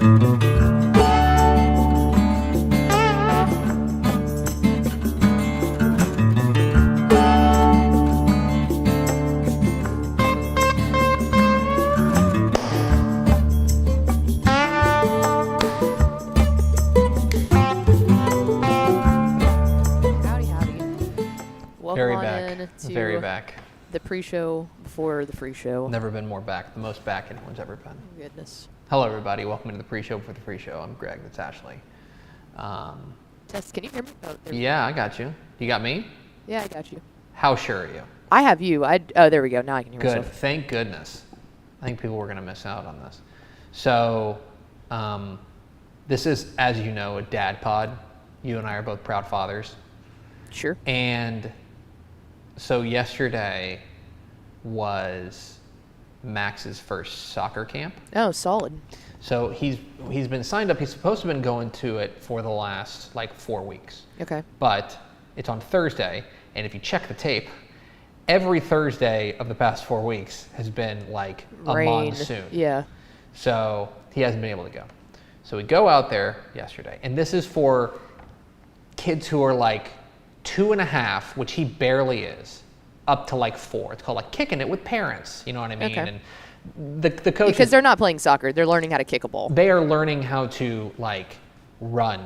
Very back. The pre-show before the free show. Never been more back. The most back anyone's ever been. Oh, goodness. Hello, everybody. Welcome to the pre-show before the free show. I'm Greg. That's Ashley. Tess, can you hear me? Oh, yeah, I got you. You got me? Yeah, I got you. How sure are you? I have you. Oh, there we go. Now I can hear myself. Good. Thank goodness. I think people were going to miss out on this. So, this is, as you know, a dad pod. You and I are both proud fathers. Sure. And so yesterday was Max's first soccer camp. Oh, solid. So he's been signed up. He's supposed to have been going to it for the last 4 weeks. Okay. But it's on Thursday, and if you check the tape, every Thursday of the past 4 weeks has been like a monsoon. Yeah. So he hasn't been able to go. So we go out there yesterday, and this is for kids who are 2.5, which he barely is, up to 4. It's called kicking it with parents. You know what I mean? Okay. And the coaches, because they're not playing soccer, they're learning how to kick a ball. They are learning how to run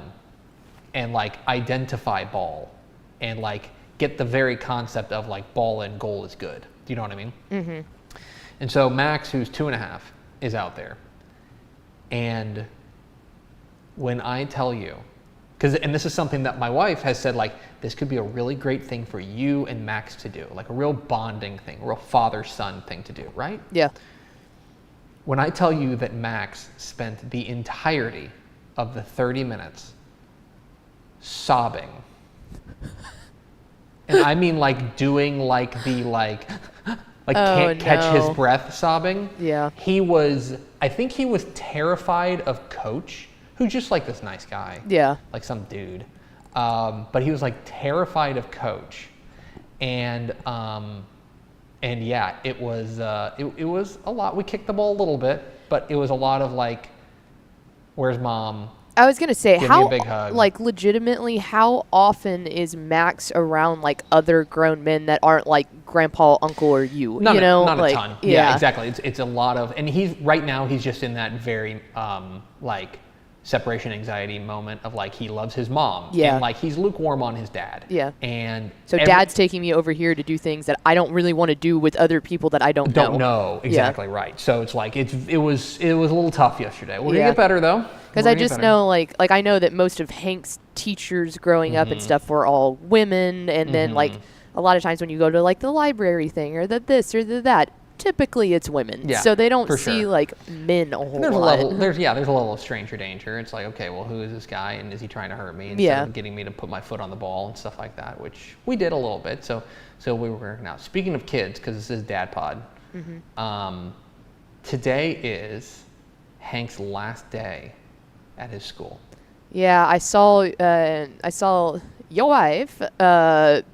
and identify ball and get the very concept of ball and goal is good. Do you know what I mean? Mm-hmm. And so Max, who's 2.5, is out there. And when I tell you, and this is something that my wife has said, this could be a really great thing for you and Max to do, a real bonding thing, a real father-son thing to do, right? Yeah. When I tell you that Max spent the entirety of the 30 minutes sobbing, and I mean doing can't catch his breath sobbing. Yeah. I think he was terrified of Coach, who's just this nice guy. Yeah. Some dude. But he was terrified of Coach. And yeah, it was a lot. We kicked the ball a little bit, but it was a lot of where's mom? I was gonna say, Give how me a big hug. Legitimately, how often is Max around other grown men that aren't grandpa, uncle, or you? Not you know, not a ton. Yeah, exactly. It's a lot of, and he's right now he's just in that very separation anxiety moment of he loves his mom. Yeah. And he's lukewarm on his dad. Yeah. And so dad's taking me over here to do things that I don't really want to do with other people that I don't know. Don't know. Exactly right. So it's it was a little tough yesterday. We're gonna get better though. Because I just know I know that most of Hank's teachers growing up and stuff were all women, and then a lot of times when you go to the library thing or the this or the that, typically it's women. Yeah, so they don't for see sure. Men a whole there's lot. There's a level of stranger danger. It's okay, well, who is this guy, and is he trying to hurt me? Instead of getting me to put my foot on the ball and stuff like that, which we did a little bit. So we were working out. Speaking of kids, because this is Dad Pod, today is Hank's last day at his school. Yeah, I saw your wife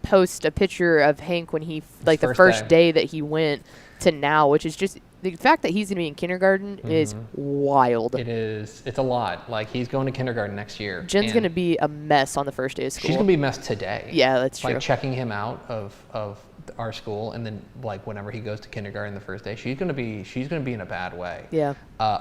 post a picture of Hank when he the first day that he went to now, which is just the fact that he's going to be in kindergarten is wild. It is. It's a lot. He's going to kindergarten next year. Jen's going to be a mess on the first day of school. She's going to be a mess today. Yeah, that's true. Checking him out of our school, and then whenever he goes to kindergarten the first day, she's going to be in a bad way. Yeah.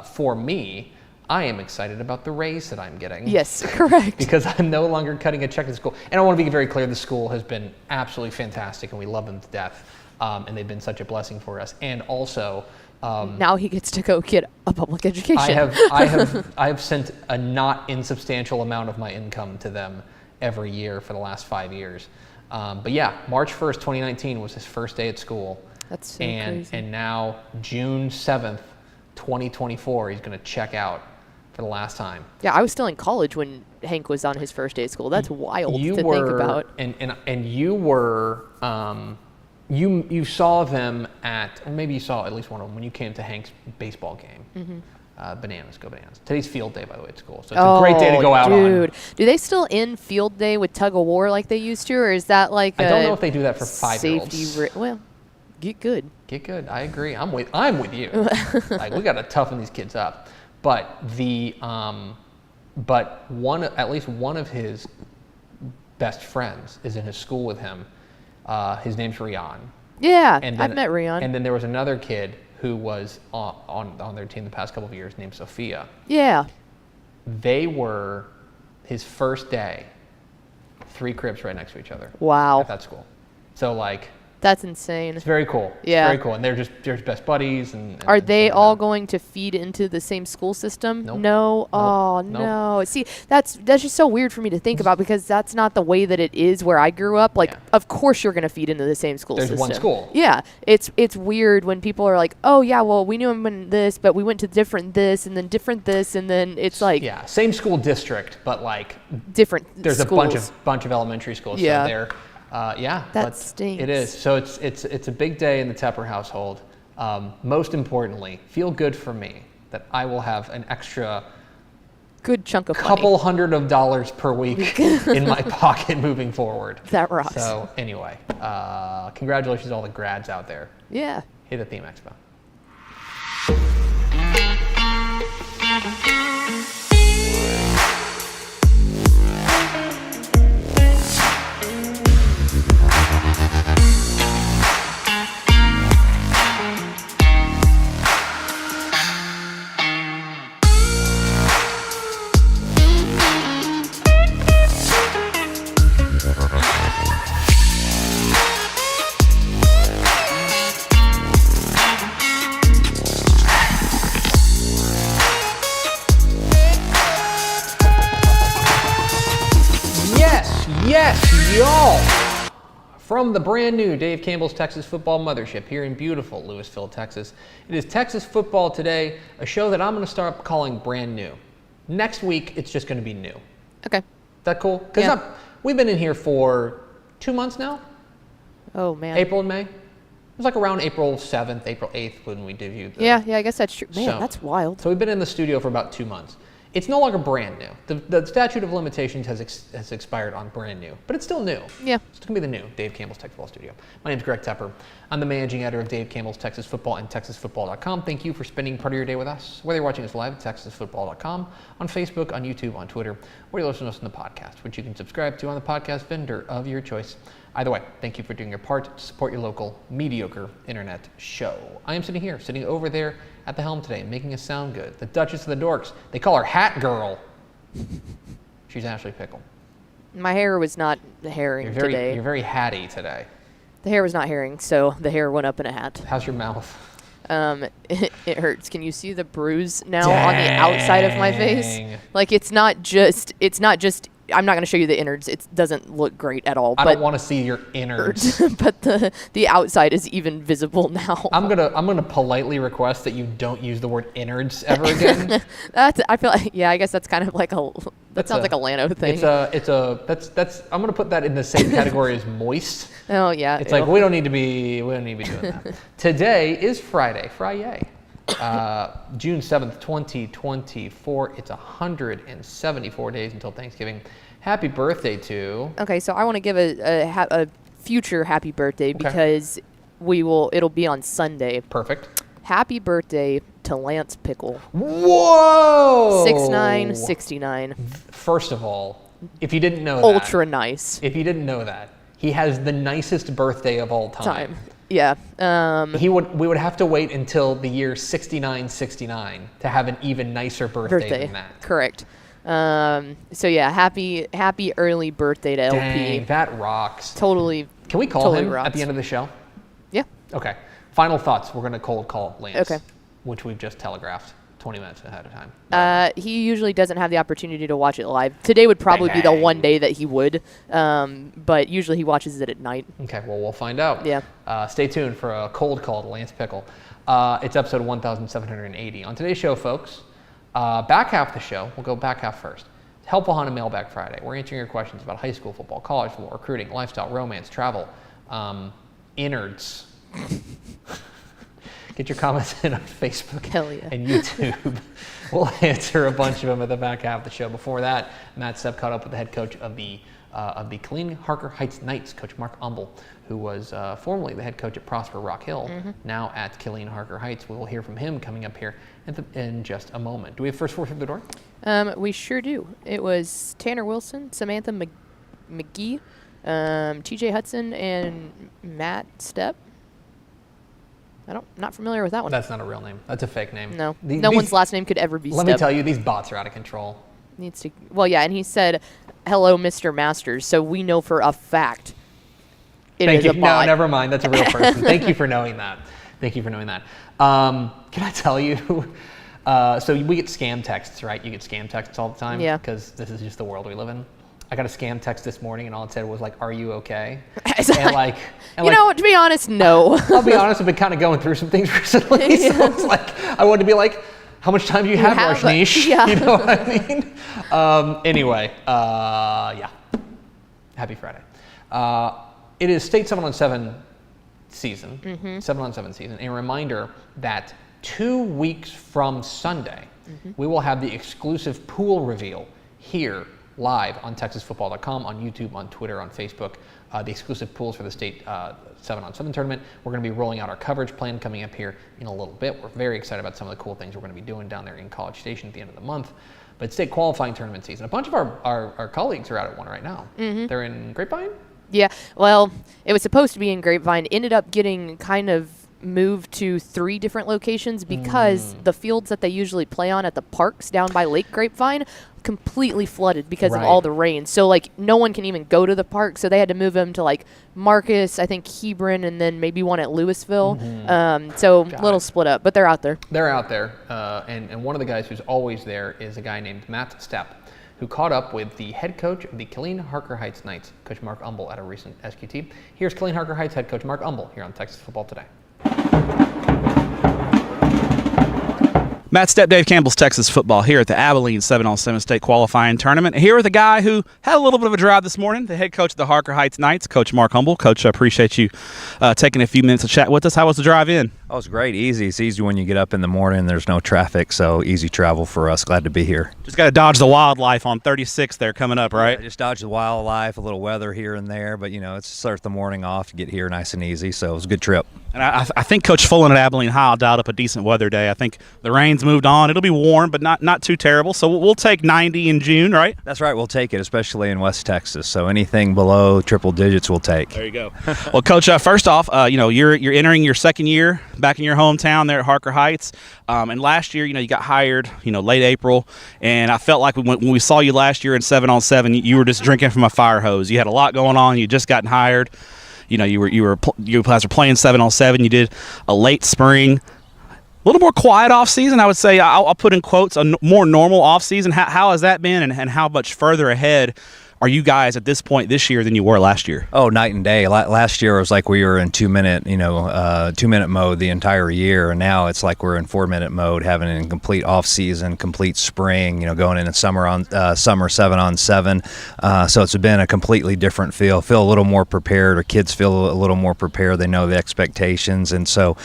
For me, I am excited about the raise that I'm getting. Yes, correct. Because I'm no longer cutting a check to the school. And I want to be very clear, the school has been absolutely fantastic, and we love them to death. And they've been such a blessing for us. And also, now he gets to go get a public education. I have sent a not insubstantial amount of my income to them every year for the last 5 years. But yeah, March 1st, 2019 was his first day at school. That's so crazy. And now June 7th, 2024, he's going to check out for the last time. Yeah, I was still in college when Hank was on his first day of school. That's wild to think about. And you were, you saw them at, or maybe you saw at least one of them when you came to Hank's baseball game. Bananas, go Bananas. Today's field day, by the way, at school. So it's a great day to go out on. Dude. Do they still end field day with tug of war like they used to, or is that I don't know if they do that for 5-year-olds. Well, get good. Get good. I agree. I'm with you. We got to toughen these kids up. But at least one of his best friends is in his school with him. His name's Rian. Yeah, And I've met Rian. And then there was another kid who was on their team the past couple of years named Sophia. Yeah. They were his first day, 3 cribs right next to each other. Wow. At that school. So like. That's insane. It's very cool. Yeah. It's very cool. And they're just best buddies. And are they all going to feed into the same school system? Nope. No. Nope. Oh, Nope. no. See, that's just so weird for me to think about because that's not the way that it is where I grew up. Like, of course you're going to feed into the same school system. There's one school. Yeah. It's weird when people are like, oh, yeah, well, we knew him in this, but we went to different this and then different this. And then it's like. Yeah. Same school district, but like. Different There's schools. a bunch of elementary schools. Yeah. So they're. That stinks. It is. So it's a big day in the Tepper household. Most importantly, feel good for me that I will have an extra good chunk of couple $100 per week in my pocket moving forward. That rocks. So anyway, congratulations to all the grads out there. Yeah. Hit the theme expo. Yes, y'all! From the brand new Dave Campbell's Texas Football Mothership here in beautiful Lewisville, Texas. It is Texas Football Today, a show that I'm going to start calling brand new. Next week, it's just going to be new. Okay. Is that cool? Because we've been in here for 2 months now. Oh, man. April and May. It was like around April 7th, April 8th when we debuted. Yeah, I guess that's true. Man, that's wild. So we've been in the studio for about 2 months. It's no longer brand new. The statute of limitations has expired on brand new, but it's still new. Yeah. It's going to be the new Dave Campbell's Texas Football Studio. My name is Greg Tepper. I'm the managing editor of Dave Campbell's Texas Football and TexasFootball.com. Thank you for spending part of your day with us, whether you're watching us live at TexasFootball.com, on Facebook, on YouTube, on Twitter, or you're listening to us on the podcast, which you can subscribe to on the podcast vendor of your choice. Either way, thank you for doing your part to support your local mediocre internet show. I am sitting over there at the helm today, making us sound good. The Duchess of the Dorks. They call her Hat Girl. She's Ashley Pickle. My hair was not herring today. You're very hatty today. The hair was not herring, so the hair went up in a hat. How's your mouth? It hurts. Can you see the bruise now on the outside of my face? Like it's not just I'm not going to show you the innards. It doesn't look great at all. I don't want to see your innards. But the outside is even visible now. I'm gonna politely request that you don't use the word innards ever again. I feel like I guess that's kind of like sounds like a Lano thing. I'm gonna put that in the same category as moist. Oh yeah. It's like we don't need to be doing that. Today is Friday. June 7th, 2024. It's 174 days until Thanksgiving. Happy birthday to... Okay, so I want to give a future happy birthday because it'll be on Sunday. Perfect. Happy birthday to Lance Pickle. Whoa! 6'9", 6'9". First of all, if you didn't know that... Ultra nice. If you didn't know that, he has the nicest birthday of all time. Yeah. We would have to wait until the year 69 to have an even nicer birthday than that. Correct. So yeah, happy early birthday to LP. Dang, that rocks. Totally. Can we call him at the end of the show? Yeah. Okay. Final thoughts. We're going to cold call Lance. Okay. Which we've just telegraphed 20 minutes ahead of time. He usually doesn't have the opportunity to watch it live. Today would probably be the one day that he would, but usually he watches it at night. Okay, well, we'll find out. Yeah. Stay tuned for a cold call to Lance Pickle. It's episode 1780. On today's show, folks, back half the show, we'll go back half first. Helpful on a Mailbag Friday. We're answering your questions about high school football, college football, recruiting, lifestyle, romance, travel, innards. Get your comments in on Facebook and YouTube. We'll answer a bunch of them at the back half of the show. Before that, Matt Stepp caught up with the head coach of the of the Killeen Harker Heights Knights, Coach Mark Umble, who was formerly the head coach at Prosper Rock Hill, now at Killeen Harker Heights. We will hear from him coming up here in just a moment. Do we have first four through the door? We sure do. It was Tanner Wilson, Samantha McGee, TJ Hudson, and Matt Stepp. Not familiar with that one. That's not a real name. That's a fake name. No. No one's last name could ever be Stepp. Let me tell you, these bots are out of control. Well, yeah, and he said, "Hello, Mr. Masters," so we know for a fact it is a bot. No, never mind. That's a real person. Thank you for knowing that. Can I tell you? So we get scam texts, right? You get scam texts all the time. Yeah. Because this is just the world we live in. I got a scam text this morning, and all it said was like, "Are you okay?" To be honest, no. I'll be honest. I've been kind of going through some things recently, so it's like I wanted to be like, "How much time do you have, Rajneesh?" Yeah. You know what I mean? Anyway, yeah. Happy Friday. It is state 7-on-7 season. 7-on-7 season. A reminder that 2 weeks from Sunday, we will have the exclusive pool reveal here live on TexasFootball.com, on YouTube, on Twitter, on Facebook. The exclusive pools for the state 7-on-7 tournament. We're going to be rolling out our coverage plan coming up here in a little bit. We're very excited about some of the cool things we're going to be doing down there in College Station at the end of the month. But state qualifying tournament season. A bunch of our colleagues are out at one right now. They're in Grapevine? Yeah, well, it was supposed to be in Grapevine. Ended up getting kind of moved to 3 different locations because the fields that they usually play on at the parks down by Lake Grapevine completely flooded because of all the rain. So, like, no one can even go to the park. So they had to move them to, like, Marcus, I think Hebron, and then maybe one at Louisville. So a little split up, but they're out there. They're out there. And one of the guys who's always there is a guy named Matt Stepp, who caught up with the head coach of the Killeen Harker Heights Knights, Coach Mark Umble, at a recent SQT. Here's Killeen Harker Heights head coach Mark Umble here on Texas Football Today. Matt Stepp, Dave Campbell's Texas Football here at the Abilene 7-on-7 state qualifying tournament. Here with a guy who had a little bit of a drive this morning, the head coach of the Harker Heights Knights, Coach Mark Umble. Coach, I appreciate you taking a few minutes to chat with us. How was the drive in? Oh, it's great. Easy. It's easy when you get up in the morning. There's no traffic, so easy travel for us. Glad to be here. Just got to dodge the wildlife on 36 there coming up, right? Yeah, just dodge the wildlife, a little weather here and there, but, it's start the morning off to get here nice and easy, so it was a good trip. And I think Coach Fullen at Abilene High dialed up a decent weather day. I think the rain's moved on. It'll be warm, but not too terrible. So we'll take 90 in June, right? That's right. We'll take it, especially in West Texas. So anything below triple digits we'll take. There you go. Well, Coach, first off, you're entering your second year back in your hometown there at Harker Heights. And last year, you got hired, late April. And I felt like when we saw you last year in 7-on-7, you were just drinking from a fire hose. You had a lot going on. You just gotten hired. You guys were playing 7-on-7. You did a late spring, a little more quiet off season. I would say I'll put in quotes a more normal off season. How has that been, and how much further ahead are you guys at this point this year than you were last year? Oh, night and day. Last year it was like we were in 2-minute, 2-minute mode the entire year, and now it's like we're in 4-minute mode, having a complete off season, complete spring. Going into summer 7-on-7. So it's been a completely different feel. Feel a little more prepared. Our kids feel a little more prepared. They know the expectations, and so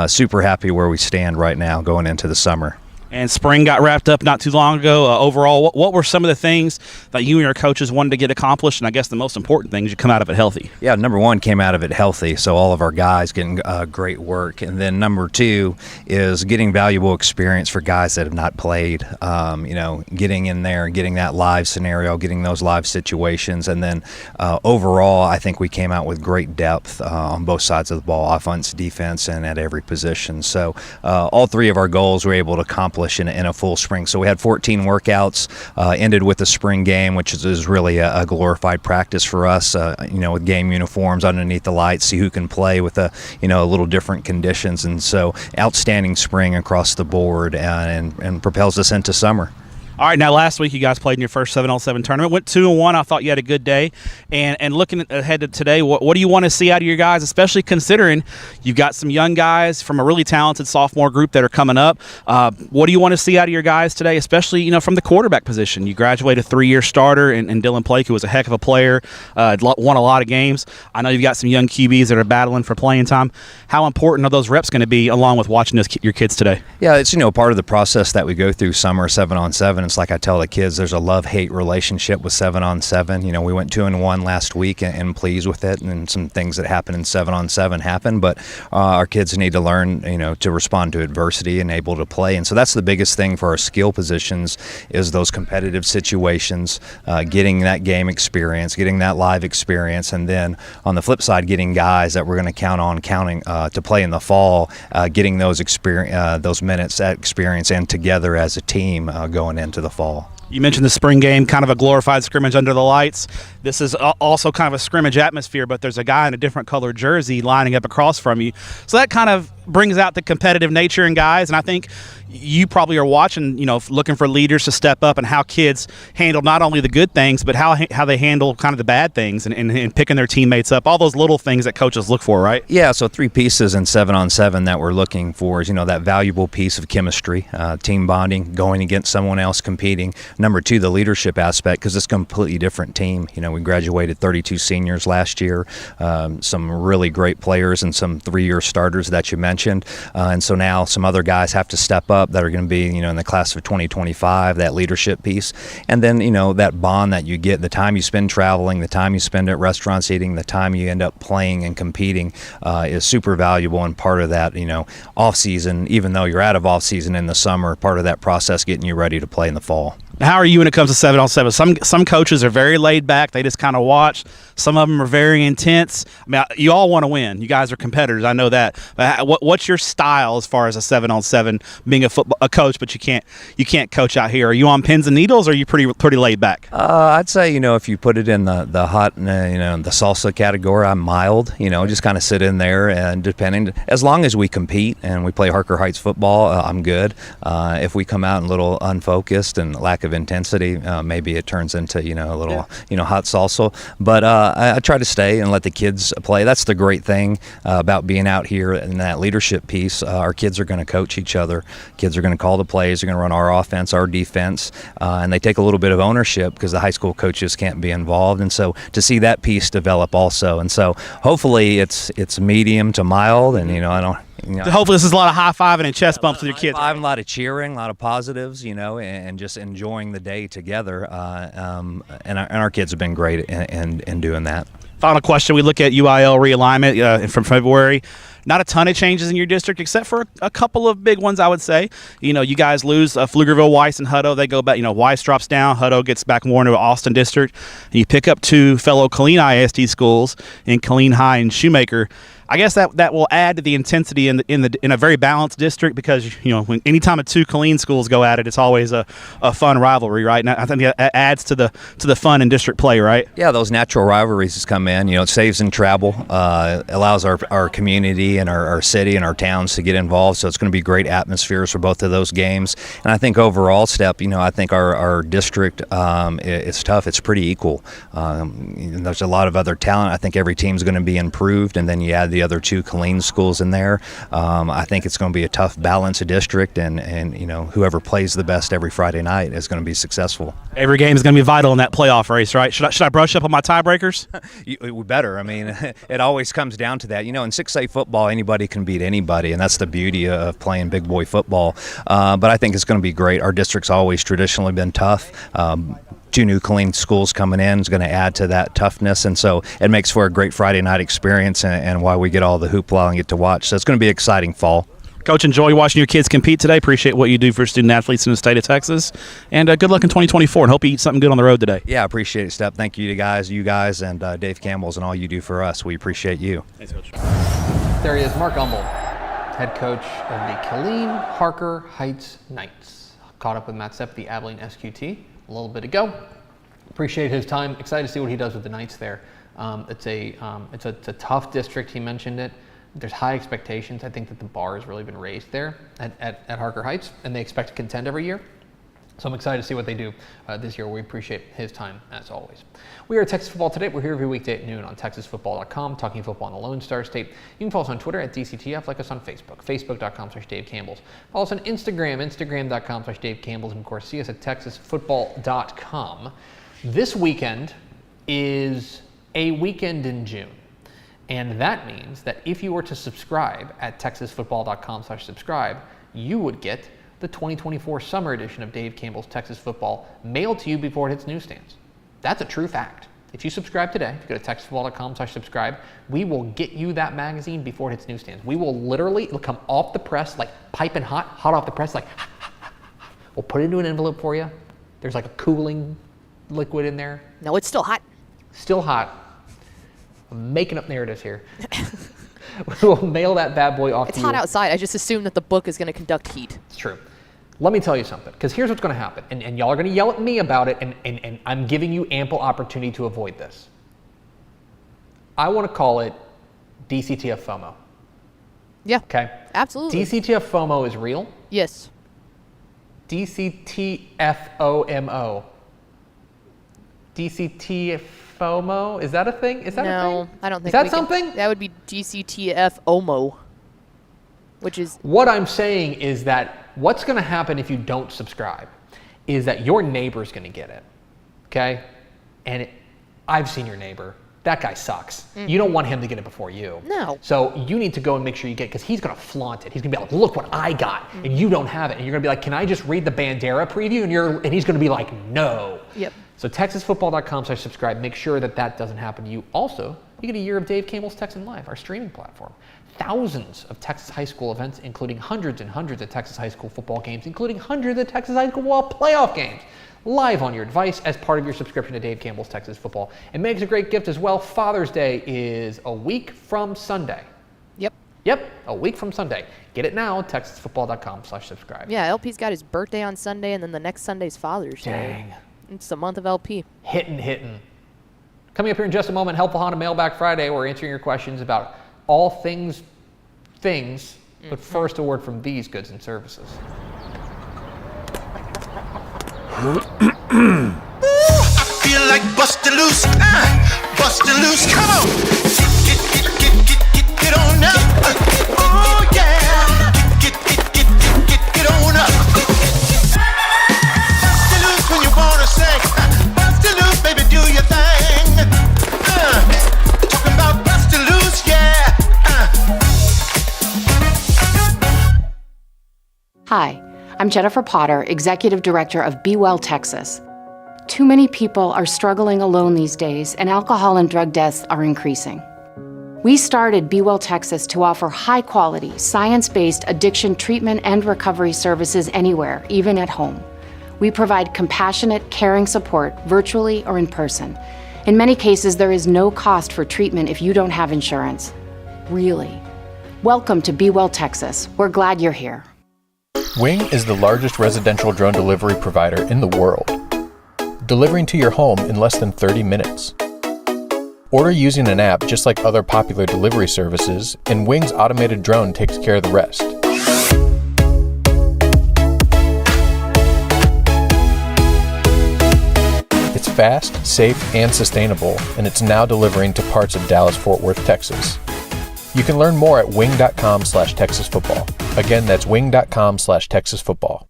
super happy where we stand right now going into the summer. And spring got wrapped up not too long ago. Overall, what were some of the things that you and your coaches wanted to get accomplished? And I guess the most important thing is you come out of it healthy. Yeah, number one, came out of it healthy. So all of our guys getting great work. And then number two is getting valuable experience for guys that have not played. Getting in there, getting that live scenario, getting those live situations. And then overall, I think we came out with great depth on both sides of the ball, offense, defense, and at every position. So all 3 of our goals were able to accomplish in a full spring. So we had 14 workouts, ended with a spring game, which is really a glorified practice for us, with game uniforms underneath the lights, see who can play with a little different conditions. And so outstanding spring across the board and propels us into summer. All right, now last week you guys played in your first 7-on-7 tournament. Went 2-1. I thought you had a good day. And looking ahead to today, what do you want to see out of your guys, especially considering you've got some young guys from a really talented sophomore group that are coming up. What do you want to see out of your guys today, especially from the quarterback position? You graduated a 3-year starter in Dylan Blake, who was a heck of a player, won a lot of games. I know you've got some young QBs that are battling for playing time. How important are those reps going to be along with watching your kids today? Yeah, it's part of the process that we go through summer 7-on-7. difference. Like I tell the kids, there's a love-hate relationship with 7-on-7. You know, we went 2-1 last week and pleased with it, and some things that happen in 7-on-7 happen, but our kids need to learn, you know, to respond to adversity and able to play. And so that's the biggest thing for our skill positions is those competitive situations, getting that game experience, getting that live experience, and then on the flip side, getting guys that we're going to count on to play in the fall, getting those minutes, that experience, and together as a team going into the fall. You mentioned the spring game, kind of a glorified scrimmage under the lights. This is also kind of a scrimmage atmosphere, but there's a guy in a different colored jersey lining up across from you. So that kind of brings out the competitive nature in guys, and I think you probably are watching, you know, looking for leaders to step up and how kids handle not only the good things, but how they handle kind of the bad things and picking their teammates up, all those little things that coaches look for, right? Yeah, so 3 pieces in 7-on-7 that we're looking for is, you know, that valuable piece of chemistry, team bonding, going against someone else, competing. Number 2, the leadership aspect, because it's a completely different team. You know, we graduated 32 seniors last year, some really great players and some 3-year starters that you mentioned. And so now some other guys have to step up that are going to be, you know, in the class of 2025, that leadership piece. And then, you know, that bond that you get, the time you spend traveling, the time you spend at restaurants eating, the time you end up playing and competing is super valuable, and part of that, you know, off season, even though you're out of off season in the summer, part of that process getting you ready to play in the fall. How are you when it comes to 7-on-7? Some coaches are very laid back. They just kind of watch. Some of them are very intense. I mean, you all want to win. You guys are competitors. I know that. But what's your style as far as a 7-on-7 being a coach? But you can't coach out here. Are you on pins and needles, or are you pretty laid back? I'd say, you know, if you put it in the hot, you know, the salsa category, I'm mild. You know, just kind of sit in there, and depending, as long as we compete and we play Harker Heights football, I'm good. If we come out a little unfocused and lack of intensity, maybe it turns into, you know, a little, you know, hot salsa. But I try to stay and let the kids play. That's the great thing about being out here in that leadership piece. Our kids are going to coach each other. Kids are going to call the plays. They're going to run our offense, our defense, and they take a little bit of ownership because the high school coaches can't be involved. And so to see that piece develop also, and so hopefully it's medium to mild, and, you know, I don't. You know, hopefully this is a lot of high-fiving and chest bumps with your kids. A lot of cheering, a lot of positives, you know, and just enjoying the day together. And our kids have been great in doing that. Final question. We look at UIL realignment from February. Not a ton of changes in your district, except for a couple of big ones, I would say. You know, you guys lose Pflugerville, Weiss, and Hutto. They go back, you know, Weiss drops down, Hutto gets back more into Austin district. And you pick up 2 fellow Killeen ISD schools in Killeen High and Shoemaker. I guess that will add to the intensity in a very balanced district, because, you know, when anytime 2 Killeen schools go at it, it's always a fun rivalry, right? And I think that adds to the fun in district play, right? Yeah, those natural rivalries has come in. You know, it saves in travel, allows our community and our city and our towns to get involved. So it's going to be great atmospheres for both of those games. And I think overall, Step, you know, I think our district, it's tough. It's pretty equal. There's a lot of other talent. I think every team's going to be improved, and then you add the other 2 Killeen schools in there. I think it's going to be a tough balance of district, and you know, whoever plays the best every Friday night is going to be successful. Every game is going to be vital in that playoff race, right? Should I brush up on my tiebreakers? We better. I mean, it always comes down to that. You know, in 6A football, anybody can beat anybody, and that's the beauty of playing big boy football. But I think it's going to be great. Our district's always traditionally been tough. 2 new Killeen schools coming in is going to add to that toughness, and so it makes for a great Friday night experience, and why we get all the hoopla and get to watch. So it's going to be an exciting fall. Coach, enjoy watching your kids compete today. Appreciate what you do for student athletes in the state of Texas, and good luck in 2024, and hope you eat something good on the road today. Yeah, I appreciate it, Steph. Thank you to you guys, and Dave Campbell's and all you do for us. We appreciate you. Thanks, Coach. There he is, Mark Umble, head coach of the Killeen Harker Heights Knights. Caught up with Matt Sepp, the Abilene SQT, a little bit ago. Appreciate his time. Excited to see what he does with the Knights there. It's a tough district. He mentioned it. There's high expectations. I think that the bar has really been raised there at Harker Heights, and they expect to contend every year. So I'm excited to see what they do this year. We appreciate his time, as always. We are at Texas Football Today. We're here every weekday at noon on TexasFootball.com, talking football in the Lone Star State. You can follow us on Twitter at DCTF, like us on Facebook, Facebook.com/Dave Campbell's. Follow us on Instagram, Instagram.com/Dave Campbell's, and of course, see us at TexasFootball.com. This weekend is a weekend in June. And that means that if you were to subscribe at TexasFootball.com/subscribe, you would get the 2024 summer edition of Dave Campbell's Texas Football mailed to you before it hits newsstands. That's a true fact. If you subscribe today, if you go to texasfootball.com/subscribe, we will get you that magazine before it hits newsstands. We will literally, it'll come off the press, like piping hot off the press, like, we'll put it into an envelope for you. There's like a cooling liquid in there. No, it's still hot. Still hot. I'm making up narratives here. We'll mail that bad boy off to you. It's hot outside. I just assume that the book is going to conduct heat. It's true. Let me tell you something, because here's what's going to happen. And y'all are going to yell at me about it, and I'm giving you ample opportunity to avoid this. I want to call it DCTF FOMO. Yeah. Okay? Absolutely. DCTF FOMO is real. Yes. DCTF OMO. DCTF FOMO? Is that a thing? Is that a thing? No, I don't think Is that something? That would be DCTF OMO, which is... What I'm saying is that what's going to happen if you don't subscribe is that your neighbor's going to get it, okay? And I've seen your neighbor. That guy sucks. Mm-hmm. You don't want him to get it before you. No. So you need to go and make sure you get it, because he's going to flaunt it. He's going to be like, look what I got, and you don't have it. And you're going to be like, can I just read the Bandera preview? And he's going to be like, no. Yep. So TexasFootball.com/subscribe. Make sure that doesn't happen to you. Also, you get a year of Dave Campbell's Texan Live, our streaming platform. Thousands of Texas high school events, including hundreds and hundreds of Texas high school football games, including hundreds of Texas high school football playoff games, live on your device as part of your subscription to Dave Campbell's Texas Football. It makes a great gift as well. Father's Day is a week from Sunday. Yep, a week from Sunday. Get it now, TexasFootball.com/subscribe. Yeah, LP's got his birthday on Sunday, and then the next Sunday's Father's Day. Dang. It's the month of LP. Hitting. Coming up here in just a moment, Helpful Honda Mailbag Friday. We're answering your questions about all things, but first a word from these goods and services. I feel like bustin' loose, bustin' loose, come on. Get on up. Oh yeah, get on up. Bustin' loose when you wanna sing. Bustin' loose, baby, do your thing. Talking about bustin' loose, yeah. Hi, I'm Jennifer Potter, Executive Director of Be Well Texas. Too many people are struggling alone these days, and alcohol and drug deaths are increasing. We started Be Well Texas to offer high-quality, science-based addiction treatment and recovery services anywhere, even at home. We provide compassionate, caring support virtually or in person. In many cases, there is no cost for treatment if you don't have insurance. Really. Welcome to Be Well Texas. We're glad you're here. Wing is the largest residential drone delivery provider in the world, delivering to your home in less than 30 minutes. Order using an app just like other popular delivery services, and Wing's automated drone takes care of the rest. It's fast, safe, and sustainable, and it's now delivering to parts of Dallas-Fort Worth, Texas. You can learn more at wing.com/TexasFootball. Again, that's wing.com/TexasFootball.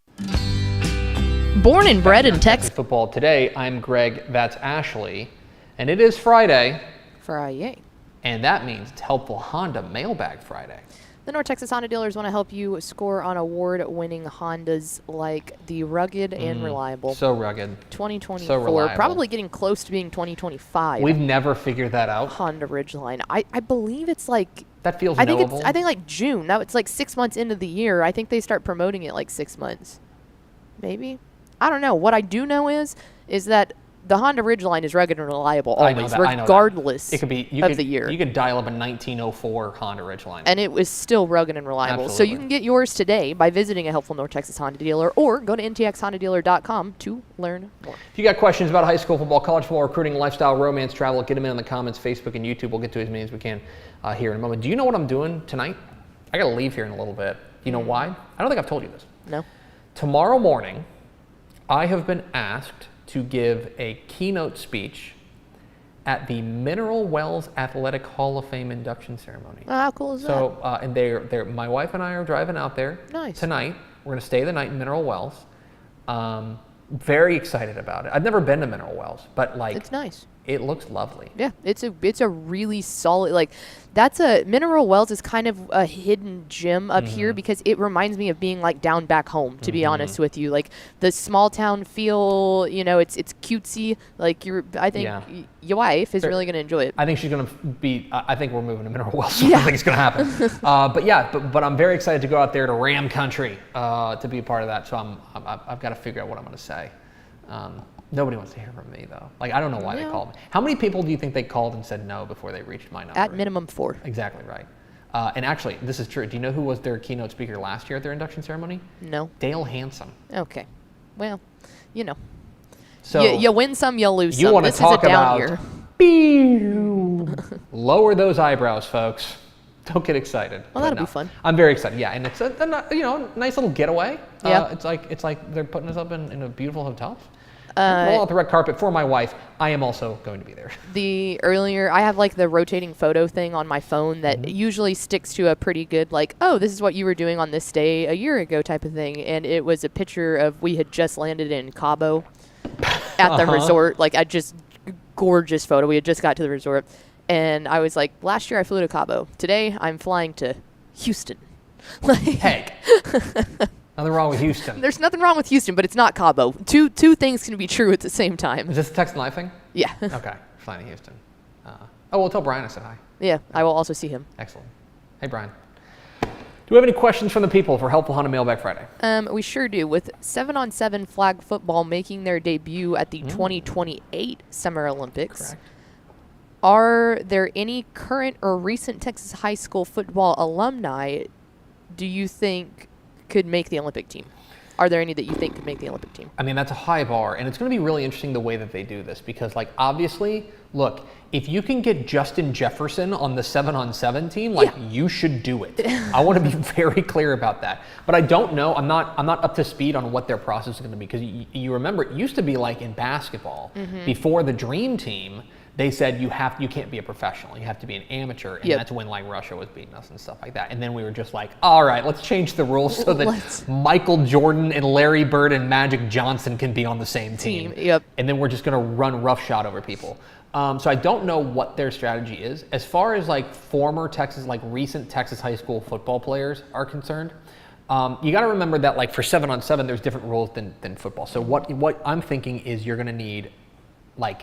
Born and bred in Texas. Football today. I'm Greg. That's Ashley. And it is Friday. Friday. And that means it's Helpful Honda Mailbag Friday. The North Texas Honda dealers want to help you score on award-winning Hondas like the rugged and reliable. So rugged. 2024. So reliable. Probably getting close to being 2025. We've never figured that out. Honda Ridgeline. I believe it's like... That feels I think knowable. I think like June. Now it's like 6 months into the year. I think they start promoting it like 6 months. Maybe? I don't know. What I do know is that the Honda Ridgeline is rugged and reliable always, regardless it could be, of the year. You could dial up a 1904 Honda Ridgeline. And it was still rugged and reliable. Absolutely. So you can get yours today by visiting a helpful North Texas Honda dealer or go to ntxhondadealer.com to learn more. If you got questions about high school football, college football, recruiting, lifestyle, romance, travel, get them in the comments, Facebook and YouTube. We'll get to as many as we can here in a moment. Do you know what I'm doing tonight? I got to leave here in a little bit. You know why? I don't think I've told you this. No. Tomorrow morning, I have been asked to give a keynote speech at the Mineral Wells Athletic Hall of Fame induction ceremony. How cool is that? So, and my wife and I are driving out there tonight. We're going to stay the night in Mineral Wells. Very excited about it. I've never been to Mineral Wells, but like it's nice. It looks lovely. Yeah, it's a really solid, like, that's Mineral Wells is kind of a hidden gem up here because it reminds me of being like down back home, to be honest with you. Like the small town feel, it's cutesy. Like I think your wife is really going to enjoy it. I think she's going to be, I think we're moving to Mineral Wells, so I think it's going to happen. But I'm very excited to go out there to Ram Country to be a part of that. So I've got to figure out what I'm going to say. Nobody wants to hear from me, though. Like, I don't know why they called me. How many people do you think they called and said no before they reached my number? At minimum 4. Exactly right. And actually, this is true. Do you know who was their keynote speaker last year at their induction ceremony? No. Dale Hansen. Okay. Well, So you win some, you lose some. You want to this talk is a down about year. Lower those eyebrows, folks. Don't get excited. Well, that'll be fun. I'm very excited. Yeah, and it's a nice little getaway. Yeah. It's like they're putting us up in a beautiful hotel. Roll out the red carpet for my wife. I am also going to be there. I have like the rotating photo thing on my phone that usually sticks to a pretty good, like, oh, this is what you were doing on this day a year ago type of thing. And it was a picture of, we had just landed in Cabo at the resort. Like, gorgeous photo. We had just got to the resort. And I was like, last year I flew to Cabo. Today I'm flying to Houston. Hey. Nothing wrong with Houston. There's nothing wrong with Houston, but it's not Cabo. Two things can be true at the same time. Is this a text and live thing? Yeah. Okay. Flying to Houston. Well, tell Brian I said hi. Yeah, I will also see him. Excellent. Hey, Brian. Do we have any questions from the people for Helpful Honda Mailbag Friday? We sure do. With 7-on-7 flag football making their debut at the 2028 Summer Olympics, Correct. Are there any current or recent Texas high school football alumni do you think could make the Olympic team? Are there any that you think could make the Olympic team? I mean, that's a high bar, and it's going to be really interesting the way that they do this because, like, obviously, look, if you can get Justin Jefferson on the 7-on-7 team, like, you should do it. I want to be very clear about that. But I don't know. I'm not up to speed on what their process is going to be because you remember it used to be like in basketball before the Dream Team. They said you can't be a professional. You have to be an amateur, and that's when like Russia was beating us and stuff like that. And then we were just like, all right, let's change the rules so that Michael Jordan and Larry Bird and Magic Johnson can be on the same team. Yep. And then we're just gonna run roughshod over people. So I don't know what their strategy is as far as like recent Texas high school football players are concerned. You got to remember that like for 7-on-7, there's different rules than football. So what I'm thinking is you're gonna need like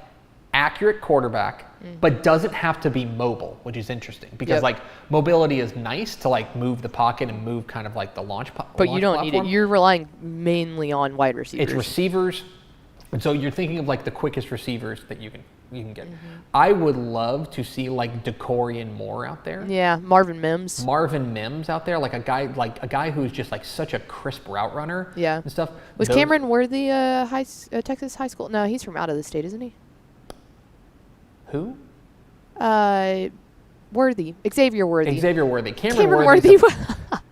accurate quarterback, but doesn't have to be mobile, which is interesting because like mobility is nice to like move the pocket and move kind of like the launch but you don't need it. You're relying mainly on wide receivers. It's receivers, and so you're thinking of like the quickest receivers that you can get. I would love to see like DeCorian Moore out there. Yeah, Marvin Mims out there, like a guy who's just like such a crisp route runner. Yeah, and stuff. Was Cameron Worthy Texas high school? No, he's from out of the state, isn't he? Who? Worthy. Xavier Worthy. Cameron Worthy.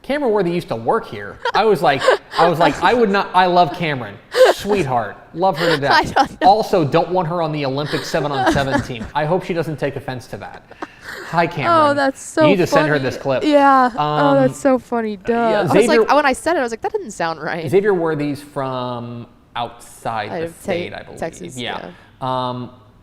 Cameron Worthy used to work here. I was like, I love Cameron. Sweetheart. Love her to death. Also, don't want her on the Olympic 7-on-7 team. I hope she doesn't take offense to that. Hi, Cameron. Oh, that's so funny. You need to send her this clip. Yeah. Oh, that's so funny. Duh. Yeah, I was like, when I said it, I was like, that didn't sound right. Xavier Worthy's from outside the state, I believe. Texas, yeah.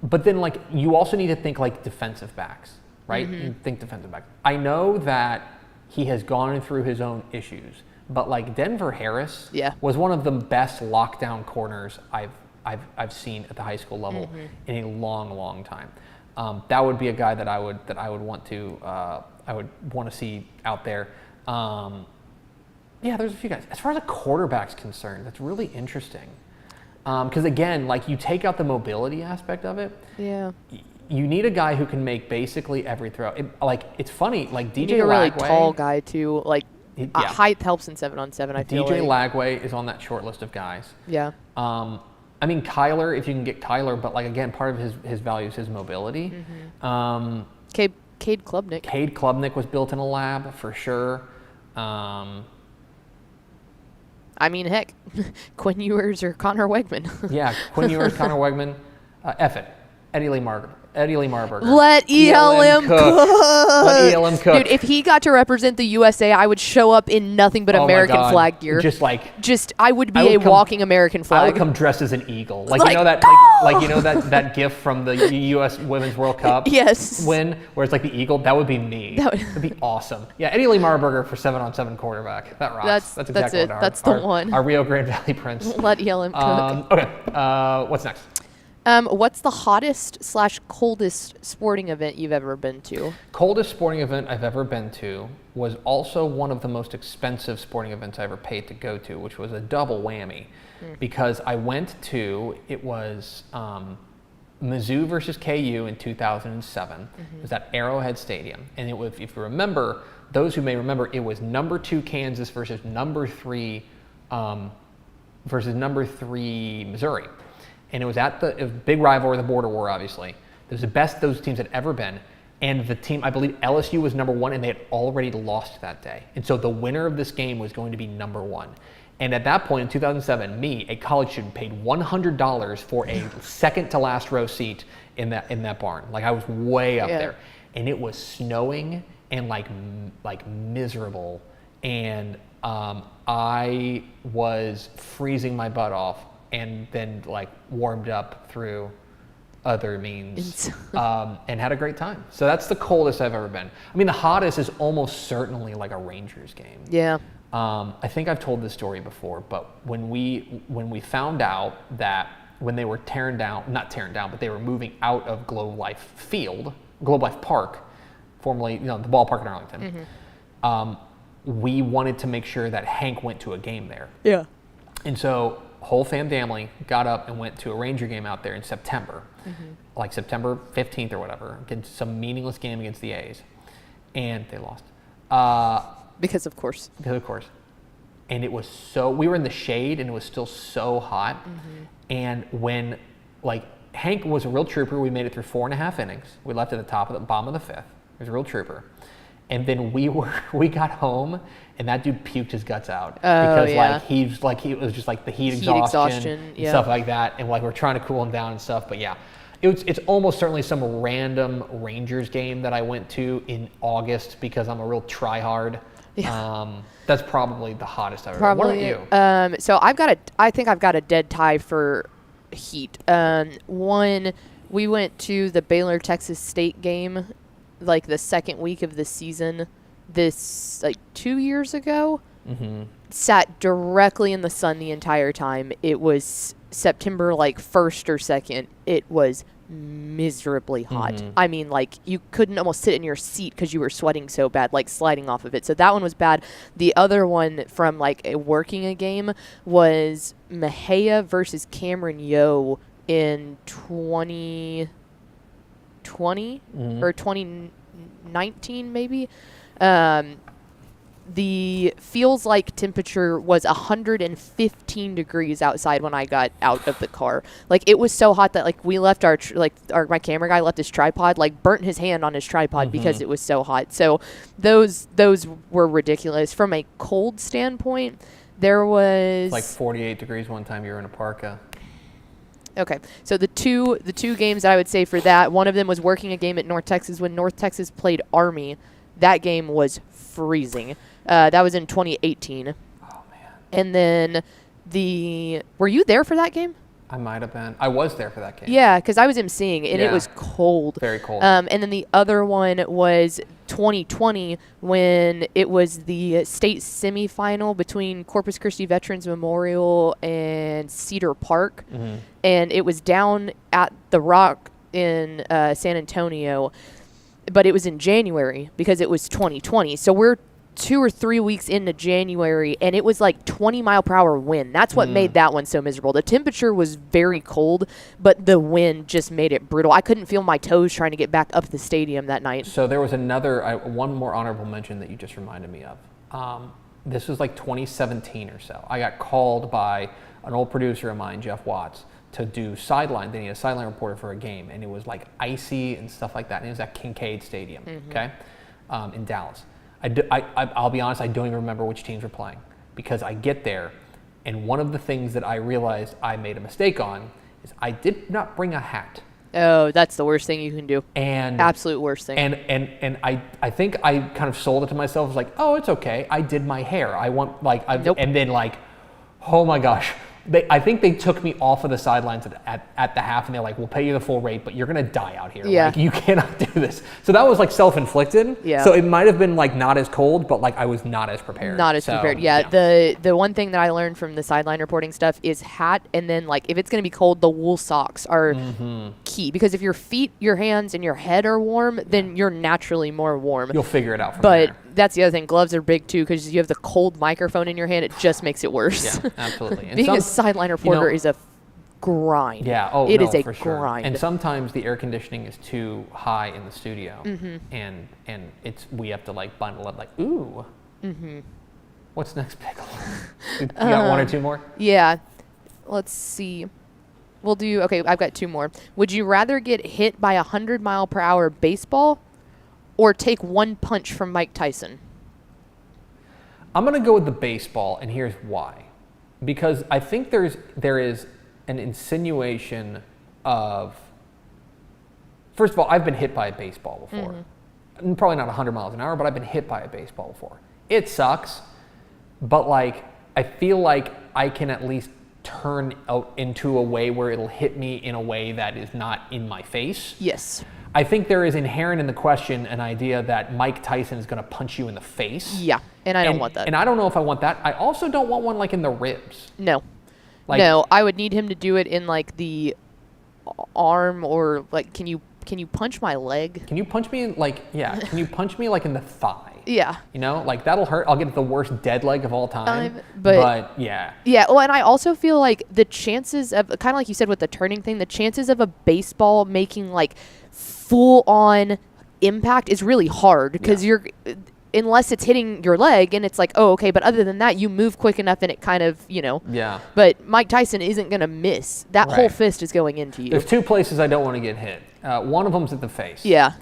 But then, like, you also need to think, like, defensive backs, right? You think defensive backs. I know that he has gone through his own issues, but, like, Denver Harris was one of the best lockdown corners I've seen at the high school level in a long, long time. That would be a guy that I would want to see out there. Yeah, there's a few guys. As far as a quarterback's concerned, that's really interesting. Because again, like you take out the mobility aspect of it. Yeah. You need a guy who can make basically every throw. It's funny, like DJ Lagway. You need a really tall guy too. Like height helps in 7-on-7. I feel DJ Lagway is on that short list of guys. Yeah. I mean Kyler, if you can get Kyler, but like again, part of his value is his mobility. Cade Klubnik. Cade Klubnik was built in a lab for sure. I mean, heck, Quinn Ewers or Connor Wegman. Yeah, Quinn Ewers, Connor Wegman. F it. Eddie Lee Marburger. Let ELM cook. Let ELM cook. Dude, if he got to represent the USA, I would show up in nothing but Oh my American God. flag gear. I would be a walking American flag. I would come dressed as an eagle. Like, Like, you know that like you know that gif from the U.S. Women's World Cup Yes. win where it's like the eagle? That would be me. That'd be awesome. Yeah, Eddie Lee Marburger for 7-on-7 quarterback. That rocks. That's exactly it. what That's the one. Our Rio Grande Valley Prince. Let ELM cook. Okay, what's next? What's the hottest/coldest sporting event you've ever been to? Coldest sporting event I've ever been to was also one of the most expensive sporting events I ever paid to go to, which was a double whammy. Because I went to, it was Mizzou versus KU in 2007. It was at Arrowhead Stadium. And it was, if you remember, those who may remember, it was number 2 Kansas versus number 3 Missouri. And it was at it was a big rivalry, the border war, obviously. It was the best those teams had ever been. And the team, I believe LSU was number 1, and they had already lost that day. And so the winner of this game was going to be number 1. And at that point in 2007, me, a college student, paid $100 for a second to last row seat in that barn. Like, I was way up there. And it was snowing and like miserable. And I was freezing my butt off, and then like warmed up through other means and had a great time. So that's the coldest I've ever been. I mean, the hottest is almost certainly like a Rangers game. Yeah. I think I've told this story before, but when we found out that when they were not tearing down, but they were moving out of Globe Life Park, formerly, the ballpark in Arlington, we wanted to make sure that Hank went to a game there. Yeah. And so whole family got up and went to a Ranger game out there in September, like September 15th or whatever, against some meaningless game against the A's, and they lost. Because of course. And it was we were in the shade, and it was still so hot. And when, like, Hank was a real trooper, we made it through 4.5 innings. We left at the bottom of the 5th. He was a real trooper. And then we got home, and that dude puked his guts out because it was just like the heat exhaustion and stuff like that, and like we're trying to cool him down and stuff. But yeah, it's almost certainly some random Rangers game that I went to in August because I'm a real tryhard. Yeah. That's probably the hottest I've ever. What about you? So I think I've got a dead tie for heat. One, we went to the Baylor Texas State game, like the second week of the season, this like 2 years ago. Sat directly in the sun the entire time. It was September like 1st or 2nd. It was miserably hot. I mean, like, you couldn't almost sit in your seat because you were sweating so bad, like sliding off of it. So that one was bad. The other one from like working a game was Mejia versus Cameron Yo in 2020 or 2019 maybe. The feels like temperature was 115 degrees outside when I got out of the car. Like, it was so hot that like we left my camera guy left his tripod, like burnt his hand on his tripod because it was so hot. So those were ridiculous. From a cold standpoint, there was like 48 degrees one time you were in a parka. Okay, so the two games that I would say for that, one of them was working a game at North Texas when North Texas played Army. That game was freezing. That was in 2018. Oh, man. And then were you there for that game? I might have been. I was there for that game. Yeah, because I was emceeing, and it was cold. Very cold. And then the other one was 2020 when it was the state semifinal between Corpus Christi Veterans Memorial and Cedar Park. And it was down at the Rock in San Antonio, but it was in January because it was 2020. So we're 2 or 3 weeks into January, and it was like 20-mile-per-hour wind. That's what made that one so miserable. The temperature was very cold, but the wind just made it brutal. I couldn't feel my toes trying to get back up the stadium that night. So there was one more honorable mention that you just reminded me of. This was like 2017 or so. I got called by an old producer of mine, Jeff Watts, to do sideline. They needed a sideline reporter for a game, and it was like icy and stuff like that. And it was at Kincaid Stadium, in Dallas. I'll be honest, I don't even remember which teams were playing because I get there, and one of the things that I realized I made a mistake on is I did not bring a hat. Oh, that's the worst thing you can do. And absolute worst thing. And I think I kind of sold it to myself. I was like, oh, it's okay. I did my hair. I want like, Nope. And then like, oh my gosh. I think they took me off of the sidelines at the half, and they're like, we'll pay you the full rate, but you're going to die out here. Yeah. Like, you cannot do this. So that was like self-inflicted. Yeah. So it might have been like not as cold, but like I was not as prepared. Not as prepared. Yeah. The one thing that I learned from the sideline reporting stuff is hat, and then like if it's going to be cold, the wool socks are key, because if your feet, your hands, and your head are warm, then you're naturally more warm. You'll figure it out from But there. that's the other thing. Gloves are big too, because you have the cold microphone in your hand. It just makes it worse. Yeah, absolutely. And Being a sideline reporter is a grind. Yeah. Oh, it no, is a for sure. grind. And sometimes the air conditioning is too high in the studio, and we have to like bundle up like, ooh. What's next, Pickle? You got one or two more? Yeah. Let's see. We'll do. Okay, I've got two more. Would you rather get hit by a 100-mile-per-hour baseball, or take one punch from Mike Tyson? I'm gonna go with the baseball, and here's why. Because I think there is an insinuation of. First of all, I've been hit by a baseball before. Probably not 100 miles an hour, but I've been hit by a baseball before. It sucks, but like I feel like I can at least turn out into a way where it'll hit me in a way that is not in my face. Yes. I think there is inherent in the question an idea that Mike Tyson is going to punch you in the face. Yeah, and I don't want that. And I don't know if I want that. I also don't want one like in the ribs. No. Like, no, I would need him to do it in like the arm, or like, can you punch my leg? Can you punch me in can you punch me like in the thigh? Yeah. You know, like that'll hurt. I'll get the worst dead leg of all time. But yeah. Yeah, well, and I also feel like the chances of, kind of like you said with the turning thing, the chances of a baseball making like full on impact is really hard, because you're, unless it's hitting your leg and it's like, oh, okay, but other than that, you move quick enough and it kind of, Yeah. But Mike Tyson isn't going to miss. That whole fist is going into you. There's two places I don't want to get hit. One of them's at the face. Yeah.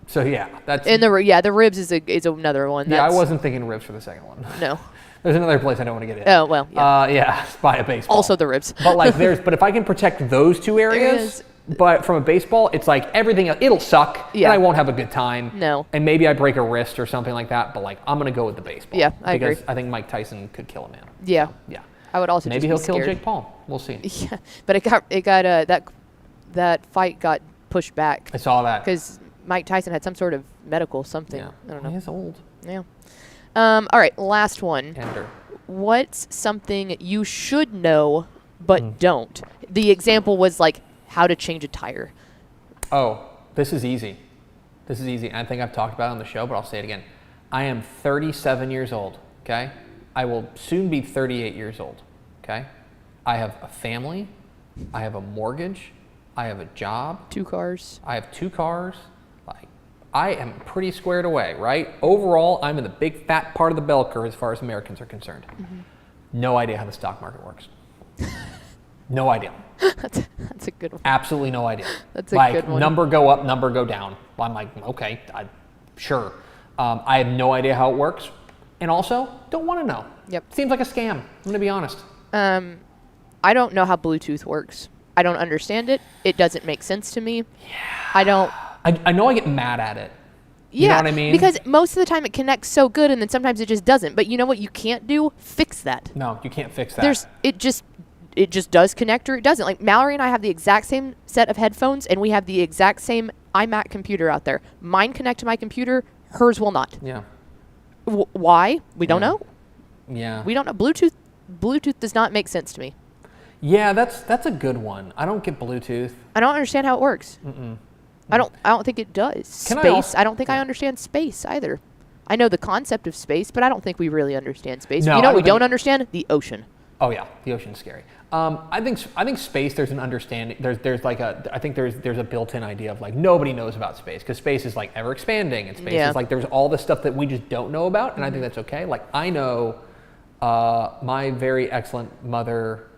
So yeah, that's. And the ribs is another one. Yeah, I wasn't thinking ribs for the second one. No. There's another place I don't want to get hit. Oh well. Yeah. Yeah, by a baseball. Also the ribs. But if I can protect those two areas, but from a baseball, it's like everything else, it'll suck, and I won't have a good time. No. And maybe I break a wrist or something like that, but like I'm gonna go with the baseball. Yeah, I agree. Because I think Mike Tyson could kill a man. Yeah. Yeah. I would also Maybe just he'll be kill scared. Jake Paul. We'll see. Yeah, but that fight got pushed back I saw that. because Mike Tyson had some sort of medical something. Yeah. I don't know. He's old. Yeah. All right, last one. Ender. What's something you should know but don't? The example was like how to change a tire. Oh, this is easy. This is easy. I think I've talked about it on the show, but I'll say it again. I am 37 years old, okay? I will soon be 38 years old, okay? I have a family. I have a mortgage. I have a job. 2 cars. I have 2 cars. Like, I am pretty squared away, right? Overall, I'm in the big fat part of the bell curve as far as Americans are concerned. No idea how the stock market works. No idea. That's a good one. Absolutely no idea. That's a good one. Number go up, number go down. I'm like, okay, sure. I have no idea how it works. And also, don't want to know. Yep. Seems like a scam. I'm going to be honest. I don't know how Bluetooth works. I don't understand it. It doesn't make sense to me. Yeah. I know I get mad at it. Yeah, you know what I mean? Because most of the time it connects so good, and then sometimes it just doesn't. But you know what you can't do? Fix that. No, you can't fix that. It just does connect or it doesn't. Like Mallory and I have the exact same set of headphones, and we have the exact same iMac computer out there. Mine connect to my computer, hers will not. Yeah. Why? We don't know. Yeah. We don't know. Bluetooth does not make sense to me. Yeah, that's a good one. I don't get Bluetooth. I don't understand how it works. I don't think it does. Space. I don't think I understand space either. I know the concept of space, but I don't think we really understand space. No, you know I what we don't don't understand? The ocean. Oh yeah, the ocean's scary. I think space. There's an understanding. I think there's a built-in idea of like nobody knows about space because space is like ever expanding and space is like there's all this stuff that we just don't know about, and I think that's okay. Like I know, my very excellent mother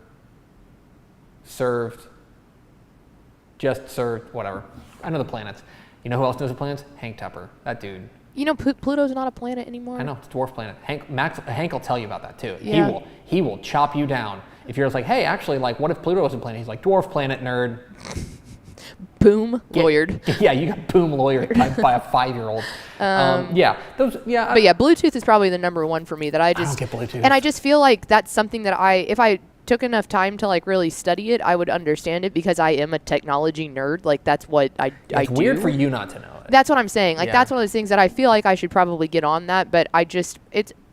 just served whatever. I know the planets. You know who else knows the planets? Hank Tupper, that dude. You know, Pluto's not a planet anymore. I know, it's a dwarf planet. Hank will tell you about that too. Yeah. He will chop you down If you're just like, hey, actually, like, what if Pluto wasn't playing? He's like, dwarf planet nerd. Boom, lawyered. Yeah, you got boom lawyered by a 5-year-old. Yeah, those. Yeah, But yeah, Bluetooth is probably the number one for me. That I don't get Bluetooth. and I just feel like that's something that if I took enough time to like really study it, I would understand it because I am a technology nerd. Like that's what I do. It's weird for you not to know it. That's what I'm saying. Like Yeah. that's one of those things that I feel like I should probably get on that, but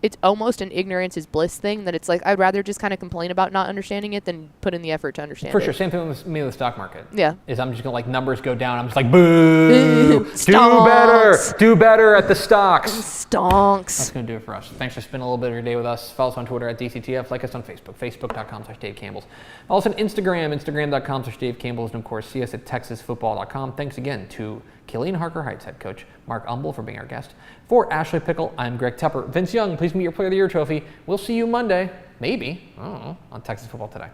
it's almost an ignorance is bliss thing that it's like I'd rather just kind of complain about not understanding it than put in the effort to understand For it. sure. Same thing with me with the stock market. Yeah. Is I'm just gonna like numbers go down. I'm just like boo. Stonks. Do better at the stocks. Stonks. That's going to do it for us. Thanks for spending a little bit of your day with us. Follow us on Twitter at DCTF. Like us on Facebook, facebook.com/Dave Campbell's. Also on Instagram, instagram.com/Dave Campbell's. And of course, see us at texasfootball.com. Thanks again to Killeen Harker Heights head coach Mark Umble for being our guest. For Ashley Pickle, I'm Greg Tepper. Vince Young, please meet your Player of the Year trophy. We'll see you Monday, maybe, I don't know, on Texas Football Today.